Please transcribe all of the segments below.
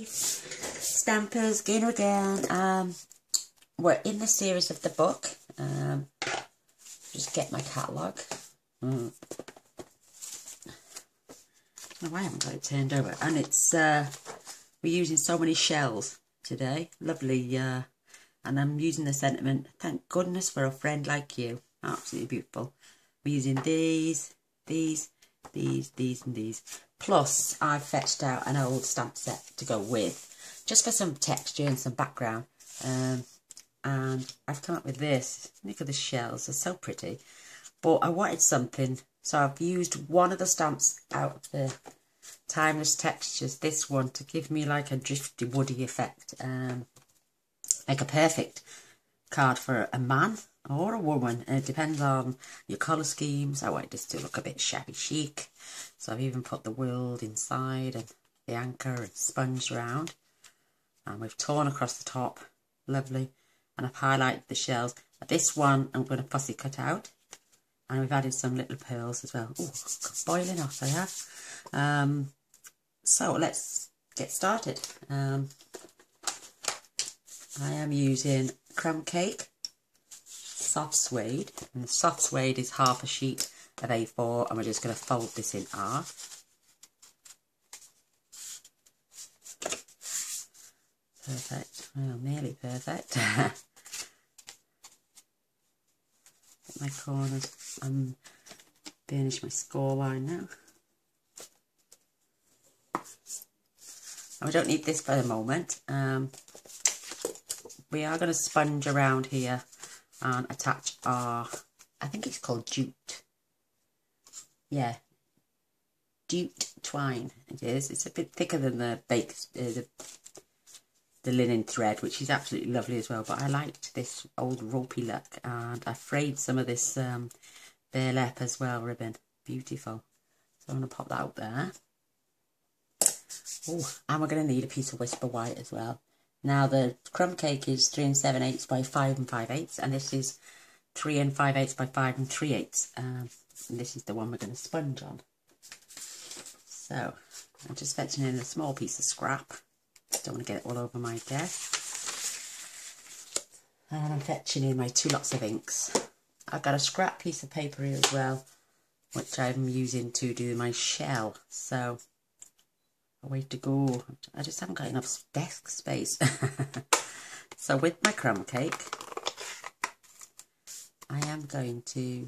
Stampers, again. We're in the series of the book. Just get my catalogue. I don't know why I haven't got it turned over. And it's we're using so many shells today. Lovely. And I'm using the sentiment, thank goodness for a friend like you. Absolutely beautiful. We're using these, and these. Plus, I've fetched out an old stamp set to go with, just for some texture and some background. And I've come up with this. Look at the shells, they're so pretty. But I wanted something, so I've used one of the stamps out of the Timeless Textures, this one, to give me like a drifty, woody effect. Like a perfect card for a man or a woman. And it depends on your colour schemes. I wanted this to look a bit shabby chic. So I've even put the world inside and the anchor and sponged around. And we've torn across the top. Lovely. And I've highlighted the shells. This one I'm going to fussy cut out. And we've added some little pearls as well. Oh, boiling hot I have. So let's get started. I am using crumb cake, soft suede, and the soft suede is half a sheet of A4, and we're just going to fold this in half. Perfect, well, nearly perfect. Get my corners and burnish my score line now. And we don't need this for the moment. We are going to sponge around here and attach our, I think it's called jute. Yeah, jute twine it is. It's a bit thicker than the linen thread, which is absolutely lovely as well. But I liked this old ropey look, and I frayed some of this burlap as well, ribbon. Beautiful. So I'm going to pop that out there. Oh, and we're going to need a piece of Whisper White as well. Now the crumb cake is 3 7/8 by 5 5/8, and this is 3 5/8 by 5 3/8. And this is the one we're going to sponge on. So I'm just fetching in a small piece of scrap. Don't want to get it all over my desk. And I'm fetching in my 2 lots of inks. I've got a scrap piece of paper here as well, which I'm using to do my shell. So a way to go. I just haven't got enough desk space. So with my crumb cake, I am going to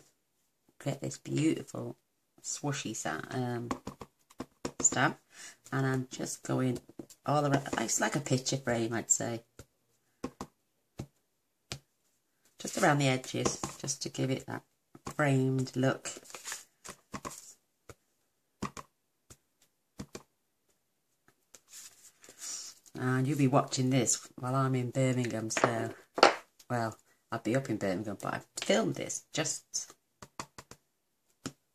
get this beautiful swooshy stamp, and I'm just going all around. It's like a picture frame, I'd say. Just around the edges, just to give it that framed look. And you'll be watching this while I'm in Birmingham, so, well, I'll be up in Birmingham, but I've filmed this just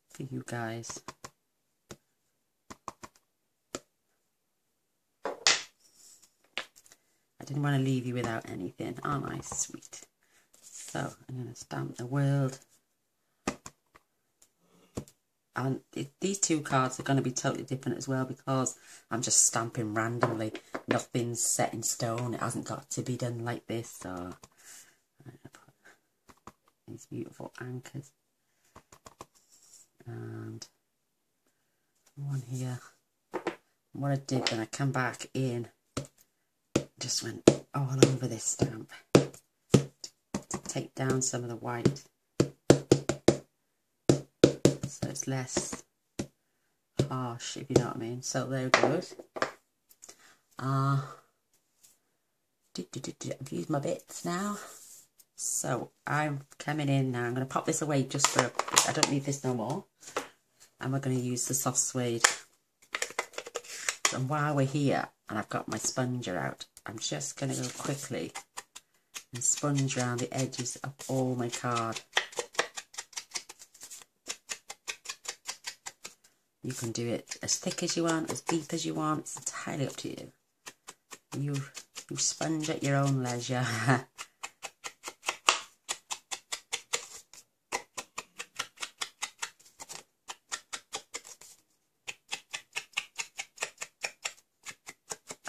for you guys. I didn't want to leave you without anything, aren't I? Sweet. So, I'm going to stamp the world. And these 2 cards are going to be totally different as well, because I'm just stamping randomly. Nothing's set in stone. It hasn't got to be done like this. So I'm going to put these beautiful anchors. And one here. And what I did when I come back in, just went all over this stamp to take down some of the white. So it's less harsh, if you know what I mean. So there it goes. I've used my bits now. So I'm coming in now. I'm going to pop this away just for, I don't need this no more. And we're going to use the soft suede. And while we're here, and I've got my sponger out, I'm just going to go quickly and sponge around the edges of all my card. You can do it as thick as you want, as deep as you want. It's entirely up to you. You sponge at your own leisure.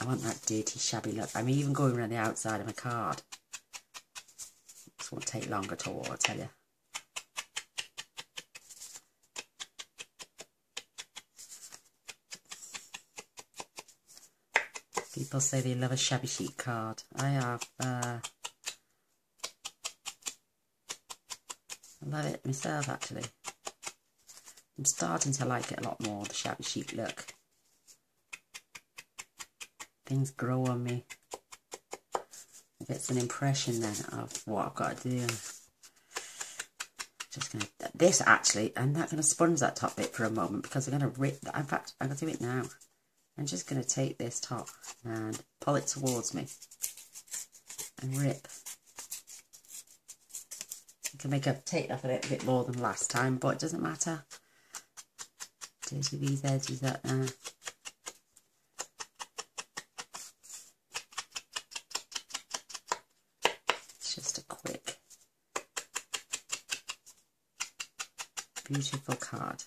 I want that dirty, shabby look. I'm even going around the outside of my card. This won't take long at all, I tell you. People say they love a shabby chic card. I have. I love it myself, actually. I'm starting to like it a lot more, the shabby chic look. Things grow on me. It gets an impression then of what I've got to do. Just going to, this actually, I'm not going to sponge that top bit for a moment because I'm going to rip, in fact, I'm going to do it now. I'm just going to take this top and pull it towards me and rip. I can make a take off a little bit more than last time, but it doesn't matter. Dirty these edges up now. It's just a quick, beautiful card.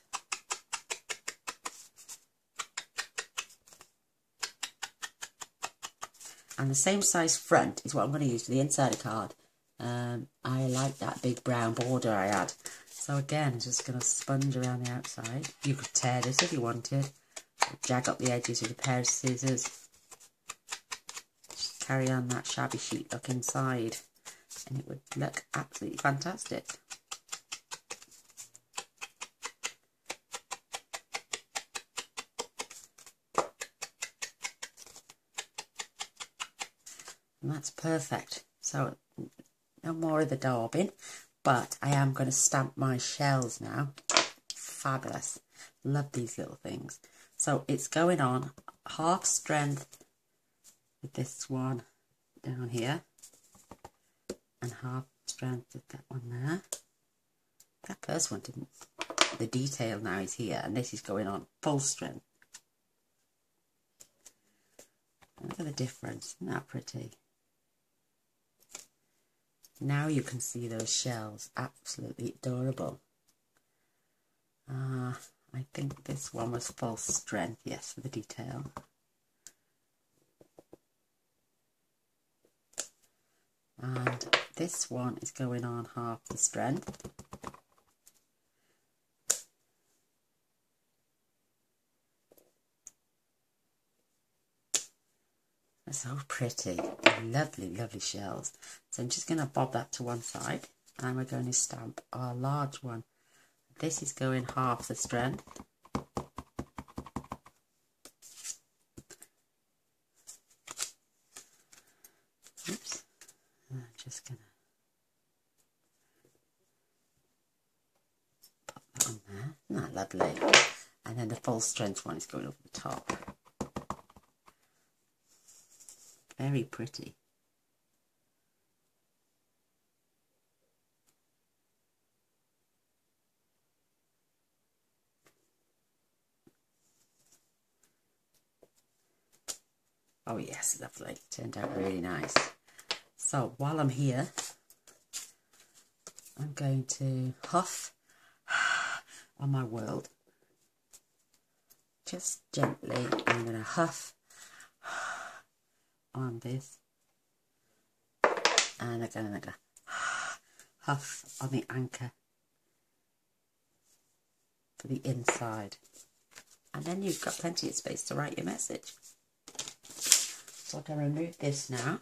And the same size front is what I'm going to use for the inside of the card. I like that big brown border I had. So again, I'm just going to sponge around the outside. You could tear this if you wanted. Jag up the edges with a pair of scissors. Just carry on that shabby chic look inside. And it would look absolutely fantastic. And that's perfect. So no more of the daubing, but I am going to stamp my shells now. Fabulous. Love these little things. So it's going on half strength with this one down here and half strength with that one there. That first one didn't. The detail now is here and this is going on full strength. Look at the difference. Isn't that pretty? Now you can see those shells, absolutely adorable. I think this one was full strength, yes, for the detail. And this one is going on half the strength. So pretty, lovely, lovely shells. So I'm just going to bob that to one side and we're going to stamp our large one. This is going half the strength. Oops, I'm just going to pop that on there. Isn't that lovely? And then the full strength one is going over the top. Very pretty. Oh yes, lovely. Turned out really nice. So while I'm here, I'm going to huff on my world. Just gently, I'm going to huff on this. And again, I'm going to huff on the anchor for the inside. And then you've got plenty of space to write your message. So I'm going to remove this now.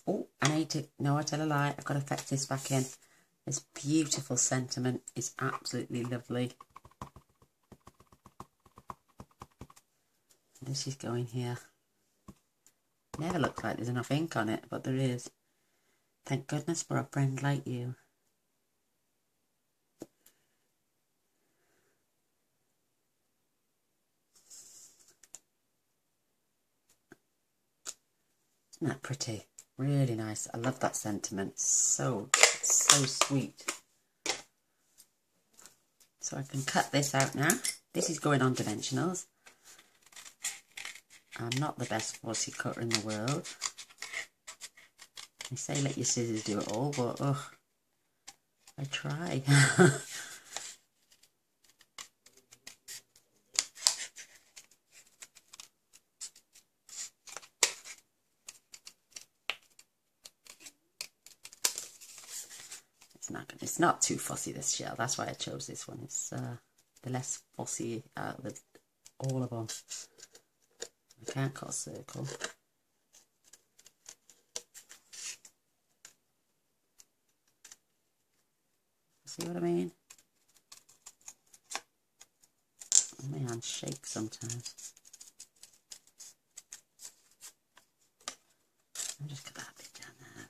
Oh, I need to, no, I tell a lie, I've got to effect this back in. This beautiful sentiment is absolutely lovely. This is going here. Never looks like there's enough ink on it, but there is. Thank goodness for a friend like you. Isn't that pretty? Really nice. I love that sentiment. So sweet. So I can cut this out now. This is going on dimensionals. I'm not the best fussy cutter in the world. They say let your scissors do it all, but ugh, I try. It's not too fussy, this shell. That's why I chose this one. It's the less fussy out of all of them. I can't cut a circle. See what I mean? My hands shake sometimes. I'll just get that bit down there.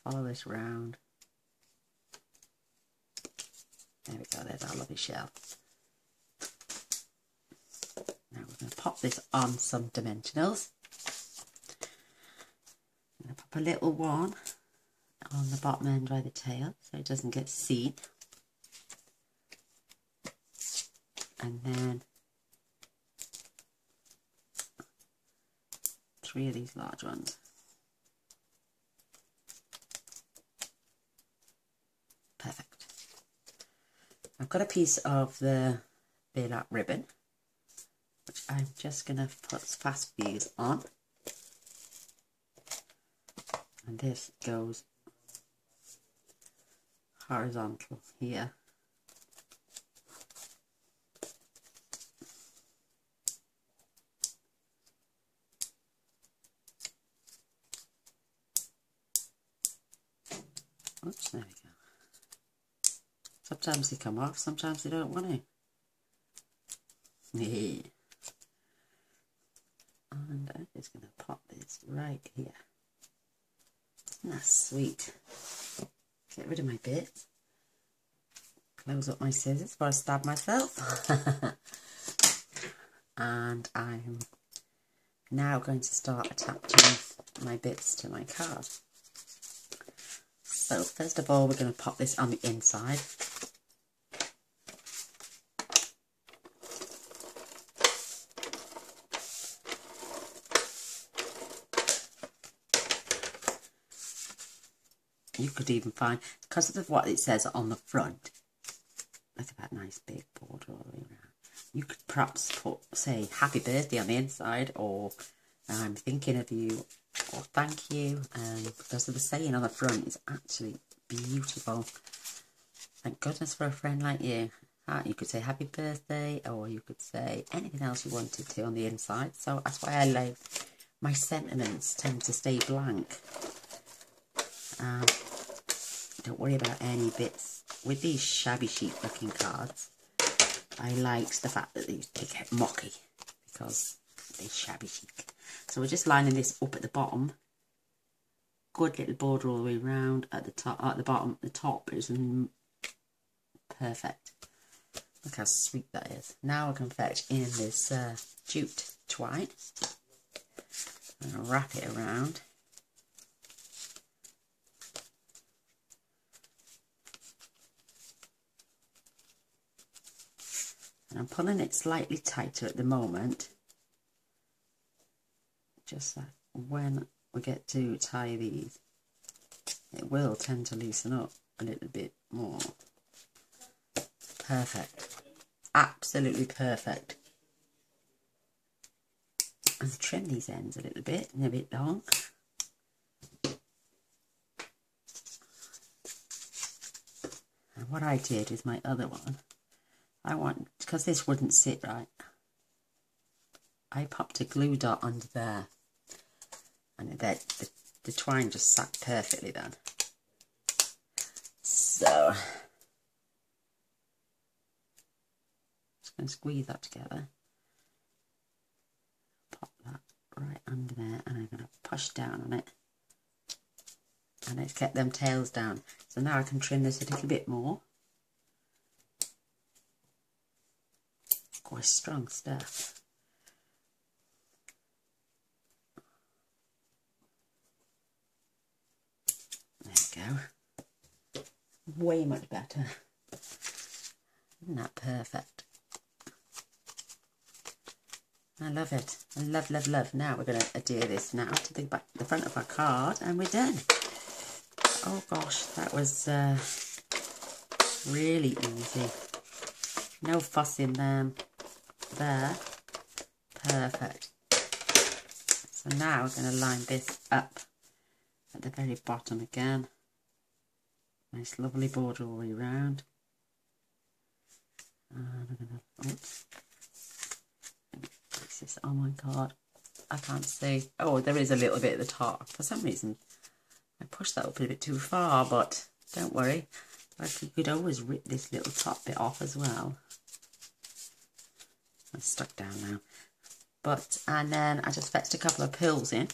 Follow this round. There we go, there's our lovely shell. Now we're going to pop this on some dimensionals. I'm going to pop a little one on the bottom end by the tail so it doesn't get seen. And then 3 of these large ones. Perfect. I've got a piece of the burlap ribbon, which I'm just going to put fast fuse on. And this goes horizontal here. Oops, there we go. Sometimes they come off, sometimes they don't want to. Yeah. And I'm just going to pop this right here. That's sweet. Get rid of my bits. Close up my scissors before I stab myself. And I'm now going to start attaching my bits to my card. So first of all, we're going to pop this on the inside. You could even find, because of what it says on the front, look at that nice big border all the way around. You could perhaps put, say, happy birthday on the inside, or I'm thinking of you, or thank you, because of the saying on the front is actually beautiful. Thank goodness for a friend like you. You could say happy birthday, or you could say anything else you wanted to on the inside. So that's why I like my sentiments tend to stay blank. Don't worry about any bits. With these shabby chic looking cards, I like the fact that they get mocky because they're shabby chic. So we're just lining this up at the bottom. Good little border all the way around. At the top, at the bottom, the top is perfect. Look how sweet that is. Now I can fetch in this jute twine and wrap it around. And I'm pulling it slightly tighter at the moment, just so when we get to tie these, it will tend to loosen up a little bit more. Perfect. Absolutely perfect. I'll trim these ends a little bit, and a bit long. And what I did with my other one, because this wouldn't sit right, I popped a glue dot under there, and the twine just sat perfectly then. So, just going to squeeze that together, pop that right under there, and I'm going to push down on it, and it's kept them tails down. So now I can trim this a little bit more. Quite strong stuff. There we go. Way much better. Isn't that perfect? I love it. I love, love, love. Now we're going to adhere this now to the front of our card, and we're done. Oh gosh, that was really easy. No fussing them. There. Perfect. So now we're going to line this up at the very bottom again. Nice lovely border all the way around. And I'm gonna, oops. Fix this. Oh my god, I can't see. Oh, there is a little bit at the top. For some reason, I pushed that up a bit too far, but don't worry. Like, you could always rip this little top bit off as well. It's stuck down now. But, and then I just fetched a couple of pills in.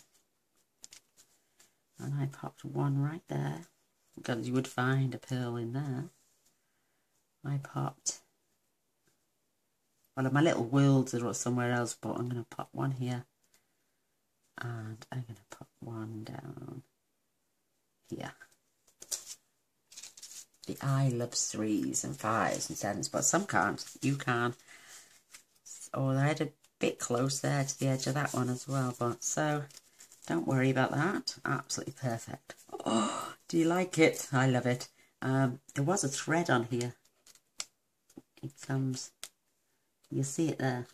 And I popped one right there. Because you would find a pill in there. I popped, well, my little worlds are somewhere else, but I'm going to pop one here. And I'm going to pop one down here. The eye loves 3s and 5s and 7s, but some can't. You can. Oh, I had a bit close there to the edge of that one as well, but so don't worry about that. Absolutely perfect. Oh, do you like it? I love it. There was a thread on here. It comes, you'll see it there.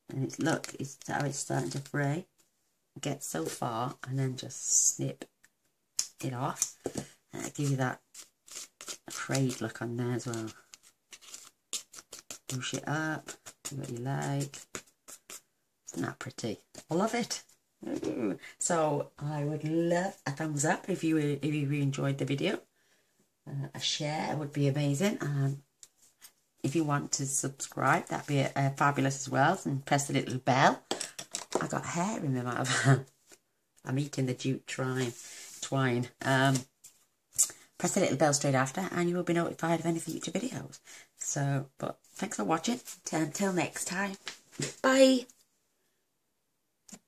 And it's, look, it's how it's starting to fray. Get so far and then just snip it off. And it'll give you that frayed look on there as well. Push it up, do what you like. Isn't that pretty? I love it. Ooh. So I would love a thumbs up if you enjoyed the video. A share would be amazing. If you want to subscribe, that'd be fabulous as well. And press the little bell. I got hair in my mouth. I'm eating the jute twine. Press the little bell straight after and you will be notified of any future videos. So, but thanks for watching. Until next time. Bye.